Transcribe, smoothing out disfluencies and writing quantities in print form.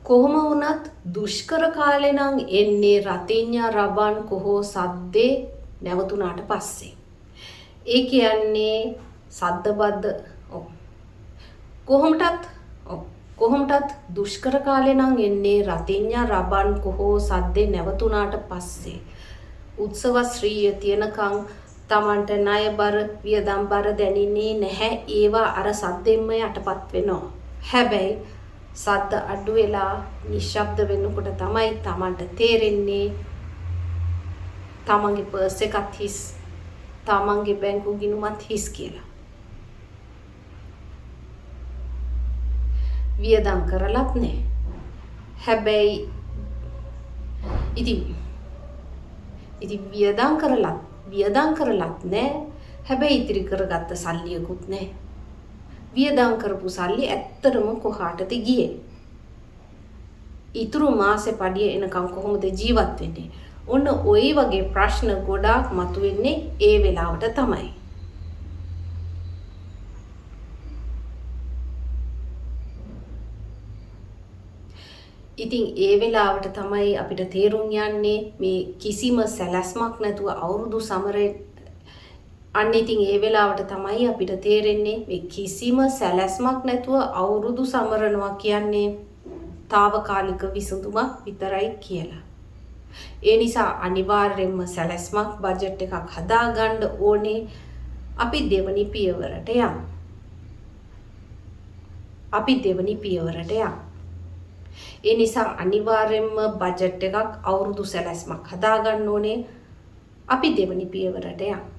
කොහොම වුණත් දුෂ්කර කාලේ නම් එන්නේ රතිඤ්ඤා රබන් කොහෝ සද්දේ නැවතුණාට පස්සේ. ඒ කියන්නේ සද්දබද්ද කොහොමටත් දුෂ්කර කාලේ නම් එන්නේ රතිඤ්ඤා රබන් කොහෝ සද්දේ නැවතුණාට පස්සේ. උත්සව ශ්‍රීය තියනකම් Tamanට ණයබර වියදම්බර දැනෙන්නේ නැහැ. ඒවා අර සද්දෙන්ම යටපත් වෙනවා. හැබැයි සද්ද අඩු වෙලා නිශ්ශබ්ද වෙනකොට තමයි Tamanට තේරෙන්නේ තමන්ගේ පර්ස් එකත් හිස්, තමන්ගේ බැංකු ගිණුමත් හිස් කියලා. වියදම් කරලත් නැහැ. හැබැයි ඉතින් වියදම් කරලත් නැහැ. හැබැයි ඉතිරි කරගත්ත සල්ලියකුත් නැහැ. වියදම් කරපු සල්ලි ඇත්තටම කොහාටද ගියේ? ඊතුරු මාසේ පඩිය එනකම් කොහොමද ජීවත් වෙන්නේ? ඔන්න ওই වගේ ප්‍රශ්න ගොඩාක් මතුවෙන්නේ ඒ වෙලාවට තමයි. ඉතින් ඒ වෙලාවට තමයි අපිට තේරුම් යන්නේ මේ කිසිම සැලැස්මක් නැතුව අවුරුදු සමරේ අන්න ඉතින් ඒ වෙලාවට තමයි අපිට තේරෙන්නේ මේ කිසිම සැලැස්මක් නැතුව අවුරුදු සමරනවා කියන්නේ తాවකාලික විසඳුමක් විතරයි කියලා. ඒ නිසා අනිවාර්යයෙන්ම සැලැස්මක් බජට් එකක් හදාගන්න ඕනේ. අපි දෙවනි පියවරට යමු. ඒ නිසා අනිවාර්යයෙන්ම බජට් එකක් අවුරුදු සැලැස්මක් හදාගන්න ඕනේ. අපි දෙවනි පියවරට යමු.